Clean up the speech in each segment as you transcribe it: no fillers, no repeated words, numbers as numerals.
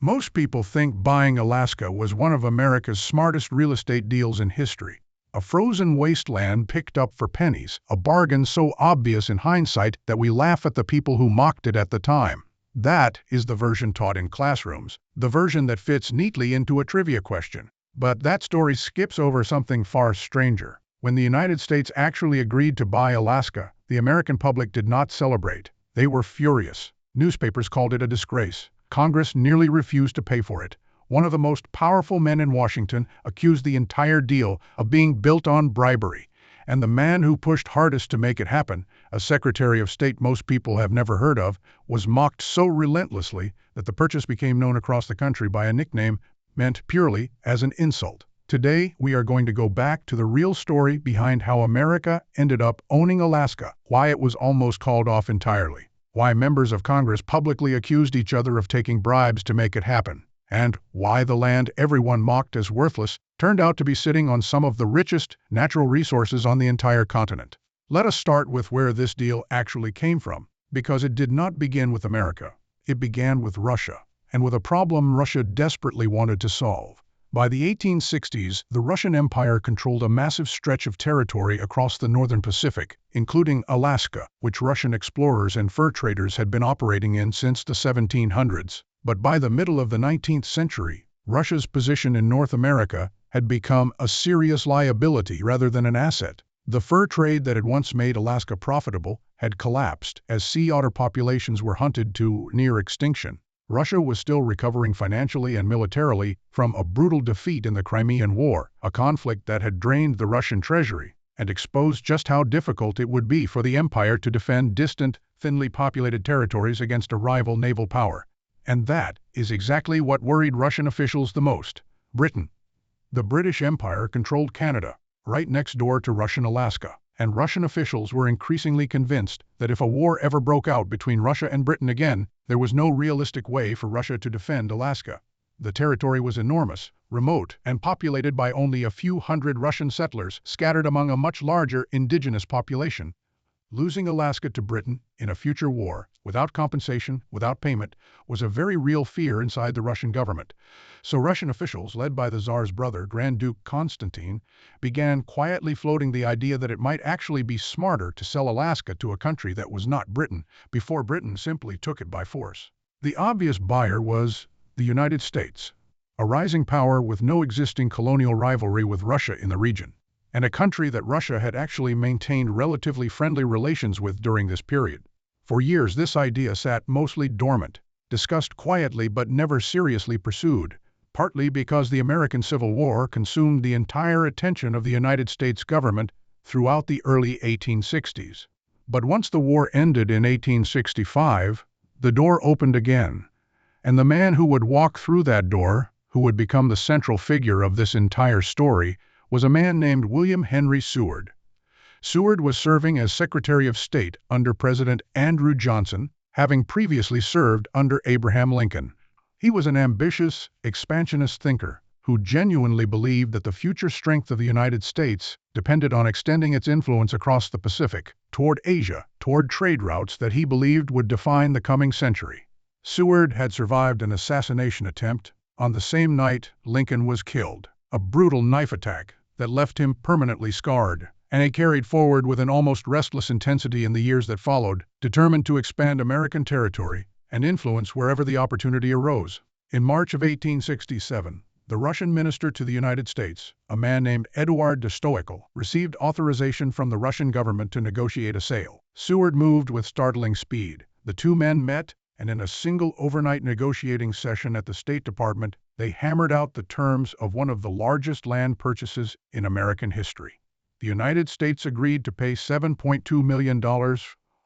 Most people think buying Alaska was one of America's smartest real estate deals in history. A frozen wasteland picked up for pennies, a bargain so obvious in hindsight that we laugh at the people who mocked it at the time. That is the version taught in classrooms, the version that fits neatly into a trivia question. But that story skips over something far stranger. When the United States actually agreed to buy Alaska, the American public did not celebrate. They were furious. Newspapers called it a disgrace. Congress nearly refused to pay for it. One of the most powerful men in Washington accused the entire deal of being built on bribery. And the man who pushed hardest to make it happen, a Secretary of State most people have never heard of, was mocked so relentlessly that the purchase became known across the country by a nickname meant purely as an insult. Today, we are going to go back to the real story behind how America ended up owning Alaska, why it was almost called off entirely, why members of Congress publicly accused each other of taking bribes to make it happen, and why the land everyone mocked as worthless turned out to be sitting on some of the richest natural resources on the entire continent. Let us start with where this deal actually came from, because it did not begin with America. It began with Russia, and with a problem Russia desperately wanted to solve. By the 1860s, the Russian Empire controlled a massive stretch of territory across the northern Pacific, including Alaska, which Russian explorers and fur traders had been operating in since the 1700s. But by the middle of the 19th century, Russia's position in North America had become a serious liability rather than an asset. The fur trade that had once made Alaska profitable had collapsed as sea otter populations were hunted to near extinction. Russia was still recovering financially and militarily from a brutal defeat in the Crimean War, a conflict that had drained the Russian treasury and exposed just how difficult it would be for the empire to defend distant, thinly populated territories against a rival naval power. And that is exactly what worried Russian officials the most: Britain. The British Empire controlled Canada, right next door to Russian Alaska, and Russian officials were increasingly convinced that if a war ever broke out between Russia and Britain again, there was no realistic way for Russia to defend Alaska. The territory was enormous, remote, and populated by only a few hundred Russian settlers scattered among a much larger indigenous population. Losing Alaska to Britain in a future war, without compensation, without payment, was a very real fear inside the Russian government. So Russian officials, led by the Tsar's brother, Grand Duke Constantine, began quietly floating the idea that it might actually be smarter to sell Alaska to a country that was not Britain, before Britain simply took it by force. The obvious buyer was the United States, a rising power with no existing colonial rivalry with Russia in the region, and a country that Russia had actually maintained relatively friendly relations with during this period. For years this idea sat mostly dormant, discussed quietly but never seriously pursued, partly because the American Civil War consumed the entire attention of the United States government throughout the early 1860s. But once the war ended in 1865, the door opened again, and the man who would walk through that door, who would become the central figure of this entire story, was a man named William Henry Seward. Seward was serving as Secretary of State under President Andrew Johnson, having previously served under Abraham Lincoln. He was an ambitious, expansionist thinker who genuinely believed that the future strength of the United States depended on extending its influence across the Pacific, toward Asia, toward trade routes that he believed would define the coming century. Seward had survived an assassination attempt. On the same night, Lincoln was killed, a brutal knife attack that left him permanently scarred, and he carried forward with an almost restless intensity in the years that followed, determined to expand American territory and influence wherever the opportunity arose. In March of 1867, the Russian minister to the United States, a man named Eduard de Stoical, received authorization from the Russian government to negotiate a sale. Seward moved with startling speed. The two men met, and in a single overnight negotiating session at the State Department, they hammered out the terms of one of the largest land purchases in American history. The United States agreed to pay $7.2 million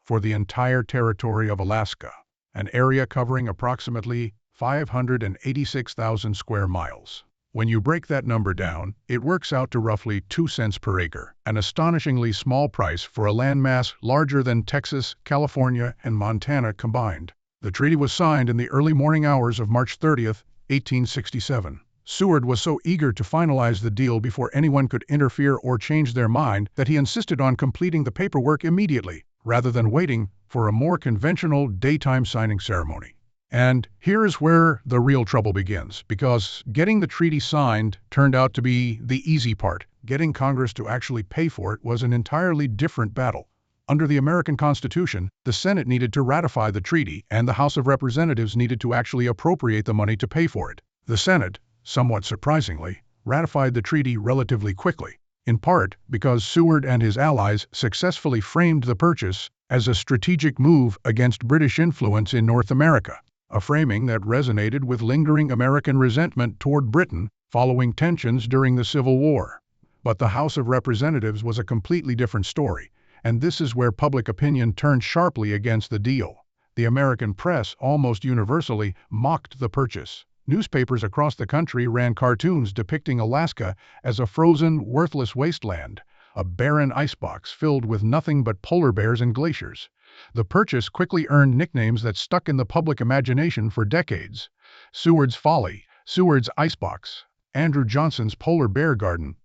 for the entire territory of Alaska, an area covering approximately 586,000 square miles. When you break that number down, it works out to roughly 2 cents per acre, an astonishingly small price for a landmass larger than Texas, California, and Montana combined. The treaty was signed in the early morning hours of March 30, 1867. Seward was so eager to finalize the deal before anyone could interfere or change their mind that he insisted on completing the paperwork immediately, rather than waiting for a more conventional daytime signing ceremony. And here is where the real trouble begins, because getting the treaty signed turned out to be the easy part. Getting Congress to actually pay for it was an entirely different battle. Under the American Constitution, the Senate needed to ratify the treaty, and the House of Representatives needed to actually appropriate the money to pay for it. The Senate, somewhat surprisingly, ratified the treaty relatively quickly, in part because Seward and his allies successfully framed the purchase as a strategic move against British influence in North America, a framing that resonated with lingering American resentment toward Britain following tensions during the Civil War. But the House of Representatives was a completely different story, and this is where public opinion turned sharply against the deal. The American press almost universally mocked the purchase. Newspapers across the country ran cartoons depicting Alaska as a frozen, worthless wasteland, a barren icebox filled with nothing but polar bears and glaciers. The purchase quickly earned nicknames that stuck in the public imagination for decades. Seward's Folly, Seward's Icebox, Andrew Johnson's Polar Bear Garden.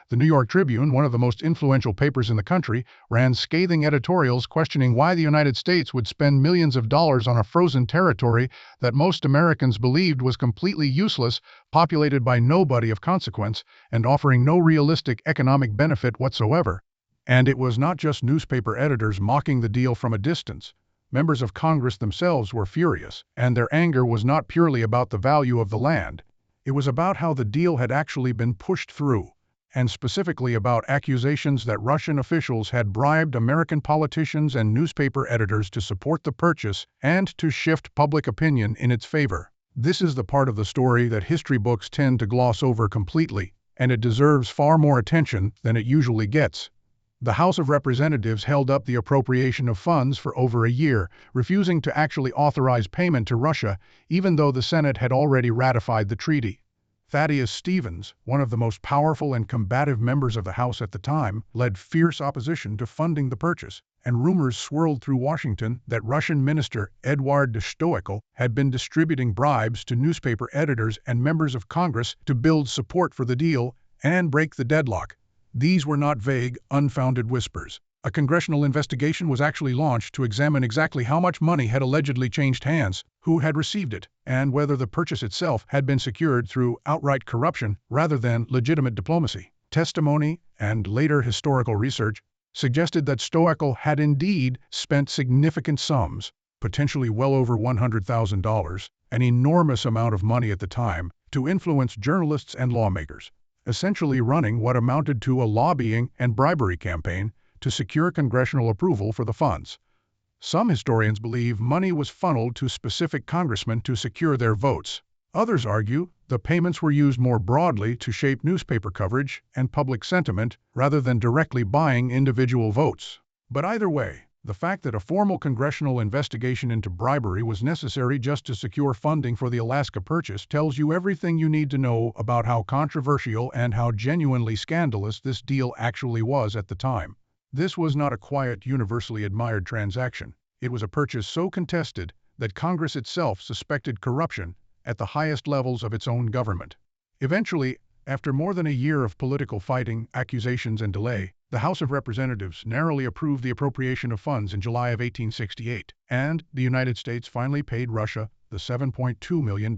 The New York Tribune, one of the most influential papers in the country, ran scathing editorials questioning why the United States would spend millions of dollars on a frozen territory that most Americans believed was completely useless, populated by nobody of consequence, and offering no realistic economic benefit whatsoever. And it was not just newspaper editors mocking the deal from a distance. Members of Congress themselves were furious, and their anger was not purely about the value of the land. It was about how the deal had actually been pushed through, and specifically about accusations that Russian officials had bribed American politicians and newspaper editors to support the purchase and to shift public opinion in its favor. This is the part of the story that history books tend to gloss over completely, and it deserves far more attention than it usually gets. The House of Representatives held up the appropriation of funds for over a year, refusing to actually authorize payment to Russia, even though the Senate had already ratified the treaty. Thaddeus Stevens, one of the most powerful and combative members of the House at the time, led fierce opposition to funding the purchase, and rumors swirled through Washington that Russian Minister Eduard de Stoical had been distributing bribes to newspaper editors and members of Congress to build support for the deal and break the deadlock. These were not vague, unfounded whispers. A congressional investigation was actually launched to examine exactly how much money had allegedly changed hands, who had received it, and whether the purchase itself had been secured through outright corruption rather than legitimate diplomacy. Testimony, and later historical research, suggested that Stoical had indeed spent significant sums, potentially well over $100,000, an enormous amount of money at the time, to influence journalists and lawmakers, essentially running what amounted to a lobbying and bribery campaign to secure congressional approval for the funds. Some historians believe money was funneled to specific congressmen to secure their votes. Others argue the payments were used more broadly to shape newspaper coverage and public sentiment rather than directly buying individual votes. But either way, the fact that a formal congressional investigation into bribery was necessary just to secure funding for the Alaska purchase tells you everything you need to know about how controversial and how genuinely scandalous this deal actually was at the time. This was not a quiet, universally admired transaction. It was a purchase so contested that Congress itself suspected corruption at the highest levels of its own government. Eventually, after more than a year of political fighting, accusations, and delay, the House of Representatives narrowly approved the appropriation of funds in July of 1868, and the United States finally paid Russia the $7.2 million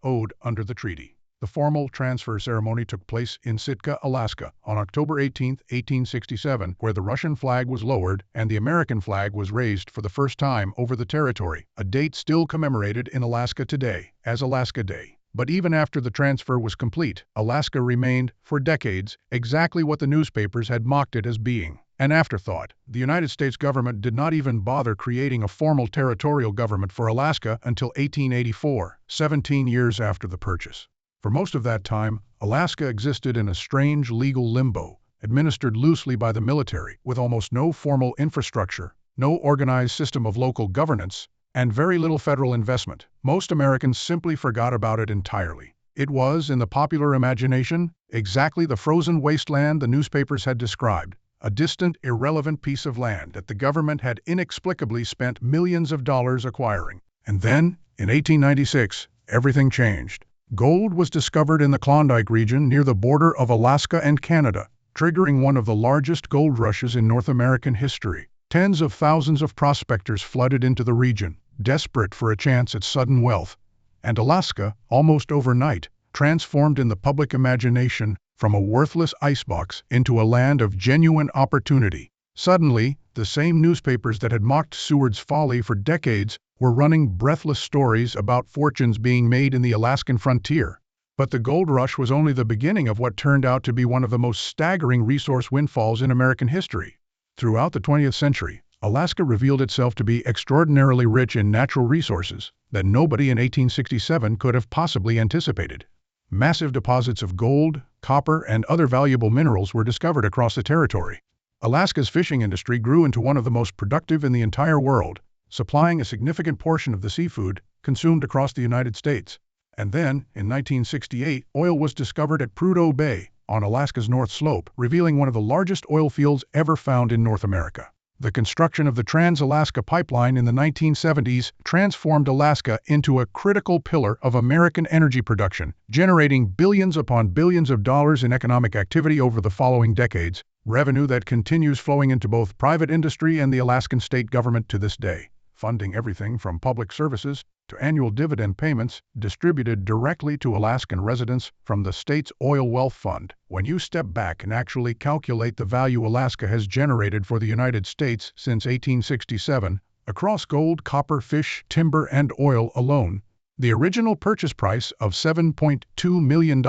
owed under the treaty. The formal transfer ceremony took place in Sitka, Alaska, on October 18, 1867, where the Russian flag was lowered and the American flag was raised for the first time over the territory, a date still commemorated in Alaska today as Alaska Day. But even after the transfer was complete, Alaska remained, for decades, exactly what the newspapers had mocked it as being: an afterthought. The United States government did not even bother creating a formal territorial government for Alaska until 1884, 17 years after the purchase. For most of that time, Alaska existed in a strange legal limbo, administered loosely by the military, with almost no formal infrastructure, no organized system of local governance, and very little federal investment. Most Americans simply forgot about it entirely. It was, in the popular imagination, exactly the frozen wasteland the newspapers had described, a distant, irrelevant piece of land that the government had inexplicably spent millions of dollars acquiring. And then, in 1896, everything changed. Gold was discovered in the Klondike region near the border of Alaska and Canada, triggering one of the largest gold rushes in North American history. Tens of thousands of prospectors flooded into the region, desperate for a chance at sudden wealth, and Alaska, almost overnight, transformed in the public imagination from a worthless icebox into a land of genuine opportunity. Suddenly, the same newspapers that had mocked Seward's folly for decades were running breathless stories about fortunes being made in the Alaskan frontier. But the gold rush was only the beginning of what turned out to be one of the most staggering resource windfalls in American history. Throughout the 20th century, Alaska revealed itself to be extraordinarily rich in natural resources that nobody in 1867 could have possibly anticipated. Massive deposits of gold, copper, and other valuable minerals were discovered across the territory. Alaska's fishing industry grew into one of the most productive in the entire world, supplying a significant portion of the seafood consumed across the United States. And then, in 1968, oil was discovered at Prudhoe Bay, on Alaska's North Slope, revealing one of the largest oil fields ever found in North America. The construction of the Trans-Alaska Pipeline in the 1970s transformed Alaska into a critical pillar of American energy production, generating billions upon billions of dollars in economic activity over the following decades, revenue that continues flowing into both private industry and the Alaskan state government to this day, funding everything from public services to annual dividend payments distributed directly to Alaskan residents from the state's Oil Wealth Fund. When you step back and actually calculate the value Alaska has generated for the United States since 1867, across gold, copper, fish, timber, and oil alone, the original purchase price of $7.2 million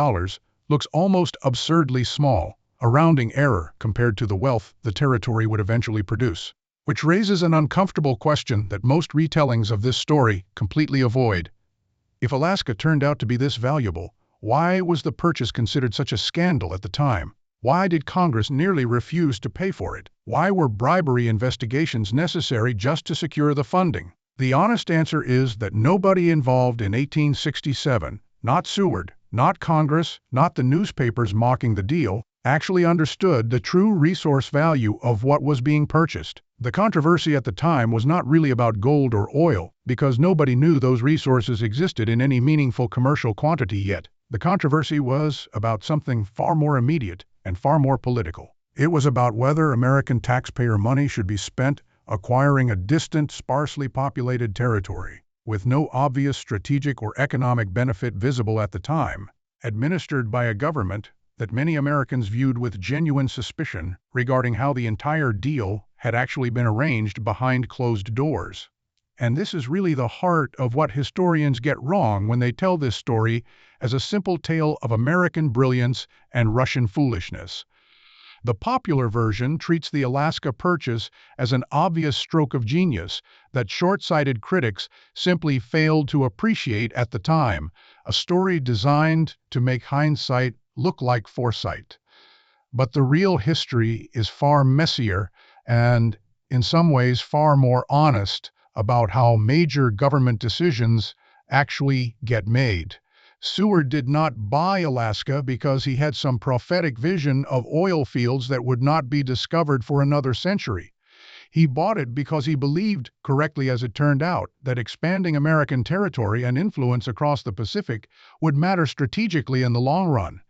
looks almost absurdly small, a rounding error compared to the wealth the territory would eventually produce. Which raises an uncomfortable question that most retellings of this story completely avoid. If Alaska turned out to be this valuable, why was the purchase considered such a scandal at the time? Why did Congress nearly refuse to pay for it? Why were bribery investigations necessary just to secure the funding? The honest answer is that nobody involved in 1867, not Seward, not Congress, not the newspapers mocking the deal, actually understood the true resource value of what was being purchased. The controversy at the time was not really about gold or oil, because nobody knew those resources existed in any meaningful commercial quantity yet. The controversy was about something far more immediate and far more political. It was about whether American taxpayer money should be spent acquiring a distant, sparsely populated territory, with no obvious strategic or economic benefit visible at the time, administered by a government that many Americans viewed with genuine suspicion regarding how the entire deal had actually been arranged behind closed doors. And this is really the heart of what historians get wrong when they tell this story as a simple tale of American brilliance and Russian foolishness. The popular version treats the Alaska purchase as an obvious stroke of genius that short-sighted critics simply failed to appreciate at the time, a story designed to make hindsight look like foresight. But the real history is far messier and, in some ways, far more honest about how major government decisions actually get made. Seward did not buy Alaska because he had some prophetic vision of oil fields that would not be discovered for another century. He bought it because he believed, correctly as it turned out, that expanding American territory and influence across the Pacific would matter strategically in the long run.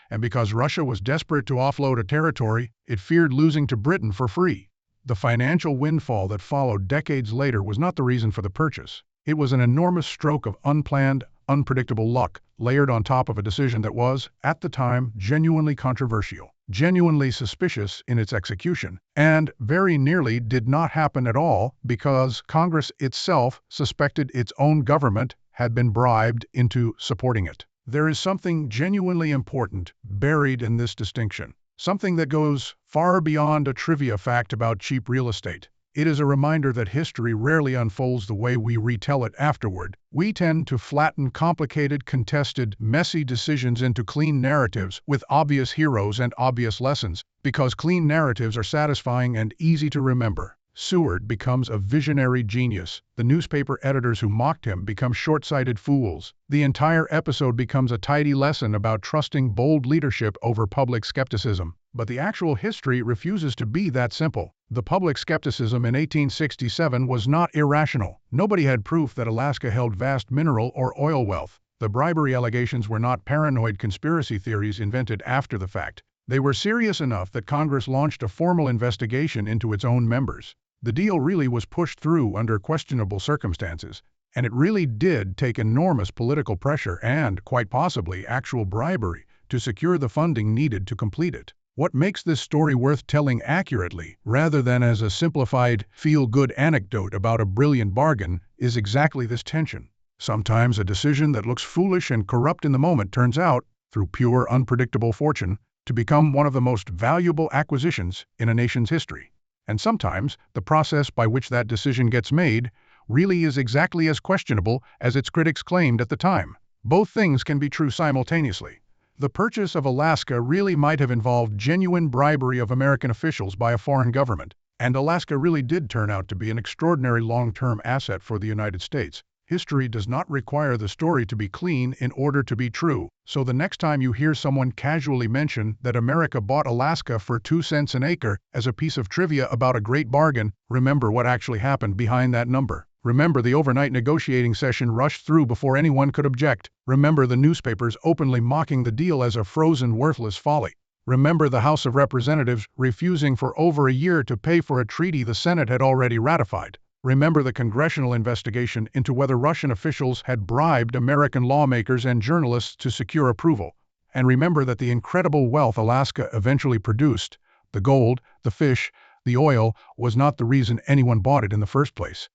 And because Russia was desperate to offload a territory it feared losing to Britain for free. The financial windfall that followed decades later was not the reason for the purchase. It was an enormous stroke of unplanned, unpredictable luck, layered on top of a decision that was, at the time, genuinely controversial, genuinely suspicious in its execution, and very nearly did not happen at all because Congress itself suspected its own government had been bribed into supporting it. There is something genuinely important buried in this distinction, something that goes far beyond a trivia fact about cheap real estate. It is a reminder that history rarely unfolds the way we retell it afterward. We tend to flatten complicated, contested, messy decisions into clean narratives with obvious heroes and obvious lessons, because clean narratives are satisfying and easy to remember. Seward becomes a visionary genius. The newspaper editors who mocked him become short-sighted fools. The entire episode becomes a tidy lesson about trusting bold leadership over public skepticism. But the actual history refuses to be that simple. The public skepticism in 1867 was not irrational. Nobody had proof that Alaska held vast mineral or oil wealth. The bribery allegations were not paranoid conspiracy theories invented after the fact. They were serious enough that Congress launched a formal investigation into its own members. The deal really was pushed through under questionable circumstances, and it really did take enormous political pressure and, quite possibly, actual bribery to secure the funding needed to complete it. What makes this story worth telling accurately, rather than as a simplified, feel-good anecdote about a brilliant bargain, is exactly this tension. Sometimes a decision that looks foolish and corrupt in the moment turns out, through pure unpredictable fortune, to become one of the most valuable acquisitions in a nation's history. And sometimes the process by which that decision gets made really is exactly as questionable as its critics claimed at the time. Both things can be true simultaneously. The purchase of Alaska really might have involved genuine bribery of American officials by a foreign government, and Alaska really did turn out to be an extraordinary long-term asset for the United States. History does not require the story to be clean in order to be true, so the next time you hear someone casually mention that America bought Alaska for 2 cents an acre as a piece of trivia about a great bargain, remember what actually happened behind that number. Remember the overnight negotiating session rushed through before anyone could object. Remember the newspapers openly mocking the deal as a frozen, worthless folly. Remember the House of Representatives refusing for over a year to pay for a treaty the Senate had already ratified. Remember the congressional investigation into whether Russian officials had bribed American lawmakers and journalists to secure approval. And remember that the incredible wealth Alaska eventually produced, the gold, the fish, the oil, was not the reason anyone bought it in the first place.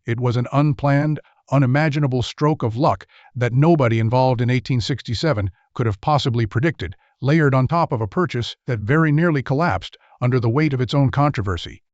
It was an unplanned, unimaginable stroke of luck that nobody involved in 1867 could have possibly predicted, layered on top of a purchase that very nearly collapsed under the weight of its own controversy.